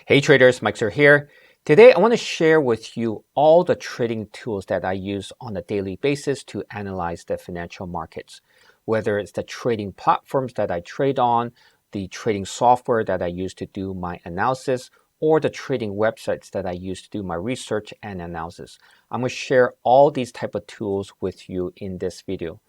Hey traders, Mike Sir here. Today I want to share with you all the trading tools that I use on a daily basis to analyze the financial markets. Whether it's the trading platforms that I trade on, the trading software that I use to do my analysis, or the trading websites that I use to do my research and analysis. I'm going to share all these type of tools with you in this video.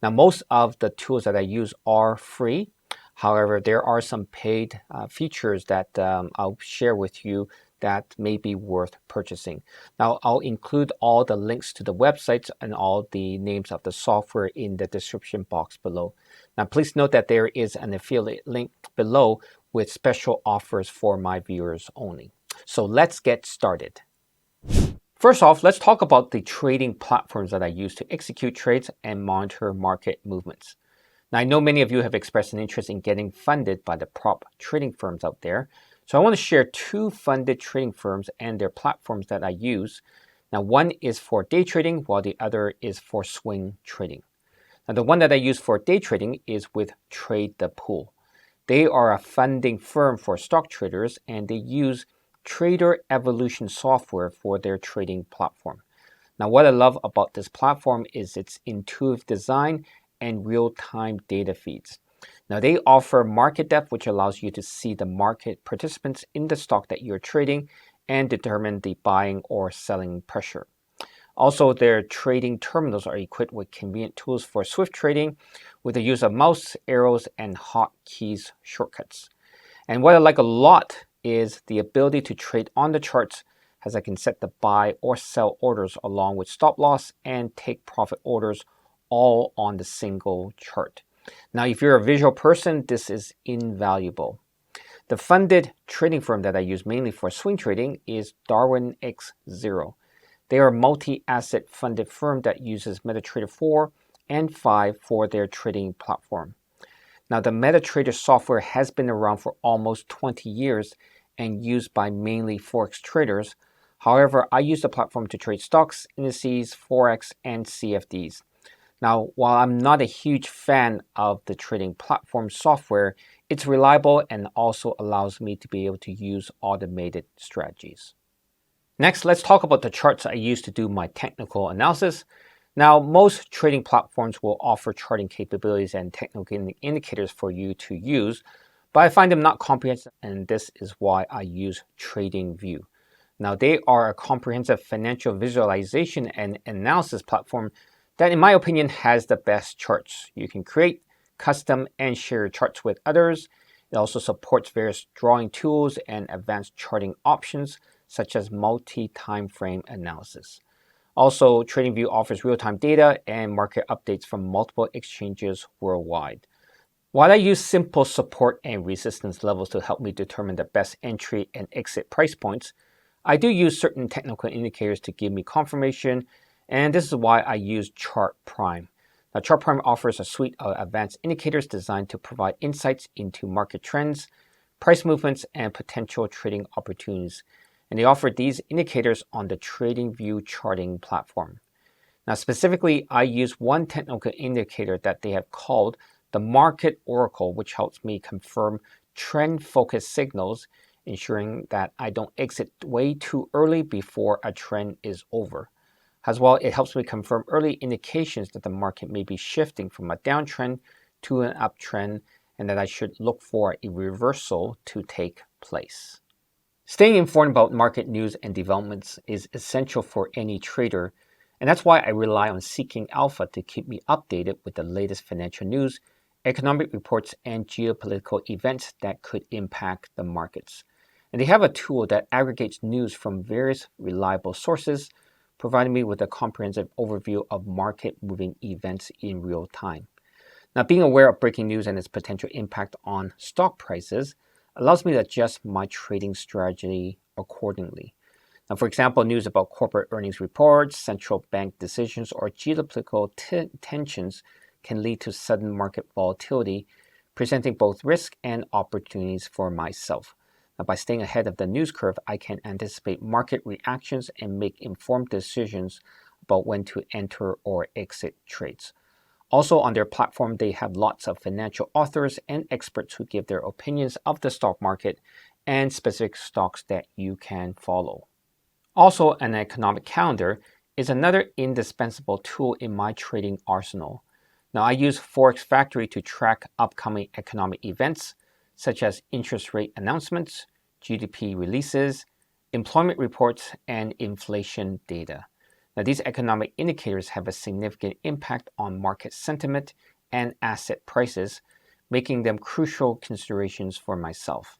Now, most of the tools that I use are free. However, there are some paid features that I'll share with you that may be worth purchasing. Now, I'll include all the links to the websites and all the names of the software in the description box below. Now, please note that there is an affiliate link below with special offers for my viewers only. So let's get started. First off, let's talk about the trading platforms that I use to execute trades and monitor market movements. Now, I know many of you have expressed an interest in getting funded by the prop trading firms out there. So I want to share two funded trading firms and their platforms that I use. Now, one is for day trading, while the other is for swing trading. Now, the one that I use for day trading is with Trade the Pool. They are a funding firm for stock traders, and they use Trader Evolution software for their trading platform. Now, what I love about this platform is its intuitive design and real-time data feeds. Now, they offer market depth, which allows you to see the market participants in the stock that you're trading and determine the buying or selling pressure. Also, their trading terminals are equipped with convenient tools for swift trading with the use of mouse, arrows, and hotkeys shortcuts. And what I like a lot is the ability to trade on the charts, as I can set the buy or sell orders along with stop loss and take profit orders all on the single chart. Now, if you're a visual person, this is invaluable. The funded trading firm that I use mainly for swing trading is Darwin X0. They are a multi-asset funded firm that uses MetaTrader 4 and 5 for their trading platform. Now, the MetaTrader software has been around for almost 20 years and used by mainly Forex traders. However, I use the platform to trade stocks, indices, Forex, and CFDs. Now, while I'm not a huge fan of the trading platform software, it's reliable and also allows me to be able to use automated strategies. Next, let's talk about the charts I use to do my technical analysis. Now, most trading platforms will offer charting capabilities and technical indicators for you to use, but I find them not comprehensive, and this is why I use TradingView. Now, they are a comprehensive financial visualization and analysis platform that, in my opinion, has the best charts. You can create, custom, and share charts with others. It also supports various drawing tools and advanced charting options, such as multi-time frame analysis. Also, TradingView offers real-time data and market updates from multiple exchanges worldwide. While I use simple support and resistance levels to help me determine the best entry and exit price points, I do use certain technical indicators to give me confirmation, and this is why I use Chart Prime. Now, Chart Prime offers a suite of advanced indicators designed to provide insights into market trends, price movements, and potential trading opportunities. And they offer these indicators on the TradingView charting platform. Now, specifically, I use one technical indicator that they have called the Market Oracle, which helps me confirm trend-focused signals, ensuring that I don't exit way too early before a trend is over. As well, it helps me confirm early indications that the market may be shifting from a downtrend to an uptrend and that I should look for a reversal to take place. Staying informed about market news and developments is essential for any trader, and that's why I rely on Seeking Alpha to keep me updated with the latest financial news, economic reports, and geopolitical events that could impact the markets. And they have a tool that aggregates news from various reliable sources, providing me with a comprehensive overview of market-moving events in real time. Now, being aware of breaking news and its potential impact on stock prices allows me to adjust my trading strategy accordingly. Now, for example, news about corporate earnings reports, central bank decisions, or geopolitical tensions can lead to sudden market volatility, presenting both risk and opportunities for myself. Now, by staying ahead of the news curve, I can anticipate market reactions and make informed decisions about when to enter or exit trades. Also, on their platform, they have lots of financial authors and experts who give their opinions of the stock market and specific stocks that you can follow. Also, an economic calendar is another indispensable tool in my trading arsenal. Now, I use Forex Factory to track upcoming economic events such as interest rate announcements, GDP releases, employment reports, and inflation data. Now, these economic indicators have a significant impact on market sentiment and asset prices, making them crucial considerations for myself.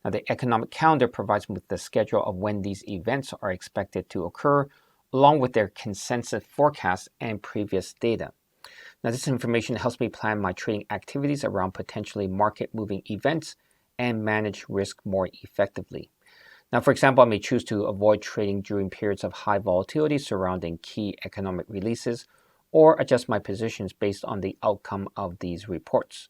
Now, the economic calendar provides me with the schedule of when these events are expected to occur, along with their consensus forecasts and previous data. Now, this information helps me plan my trading activities around potentially market-moving events and manage risk more effectively. Now, for example, I may choose to avoid trading during periods of high volatility surrounding key economic releases or adjust my positions based on the outcome of these reports.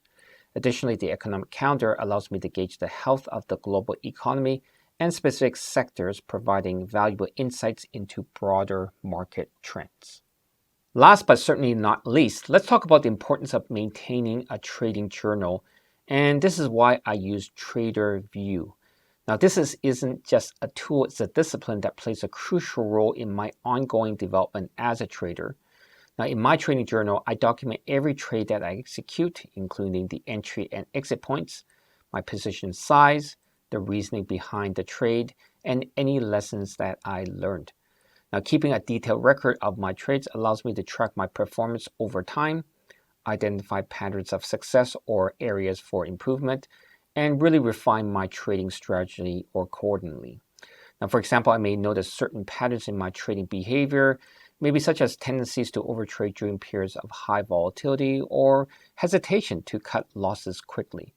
Additionally, the economic calendar allows me to gauge the health of the global economy and specific sectors, providing valuable insights into broader market trends. Last but certainly not least, let's talk about the importance of maintaining a trading journal, and this is why I use TradingView. Now, isn't just a tool, it's a discipline that plays a crucial role in my ongoing development as a trader. Now, in my trading journal, I document every trade that I execute, including the entry and exit points, my position size, the reasoning behind the trade, and any lessons that I learned. Now, keeping a detailed record of my trades allows me to track my performance over time, identify patterns of success or areas for improvement, and really refine my trading strategy accordingly. Now, for example, I may notice certain patterns in my trading behavior, maybe such as tendencies to overtrade during periods of high volatility or hesitation to cut losses quickly.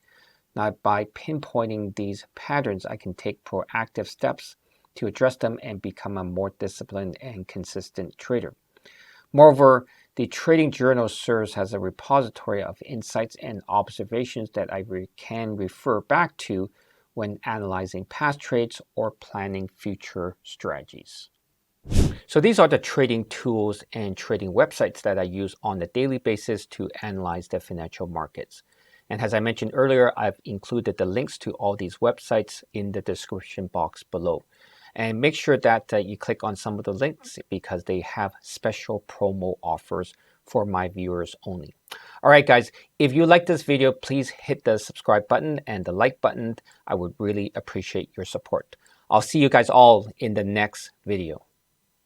Now, by pinpointing these patterns, I can take proactive steps to address them and become a more disciplined and consistent trader. Moreover, the trading journal serves as a repository of insights and observations that I can refer back to when analyzing past trades or planning future strategies. So these are the trading tools and trading websites that I use on a daily basis to analyze the financial markets. And as I mentioned earlier, I've included the links to all these websites in the description box below. And make sure that you click on some of the links because they have special promo offers for my viewers only. All right, guys, if you like this video, please hit the subscribe button and the like button. I would really appreciate your support. I'll see you guys all in the next video.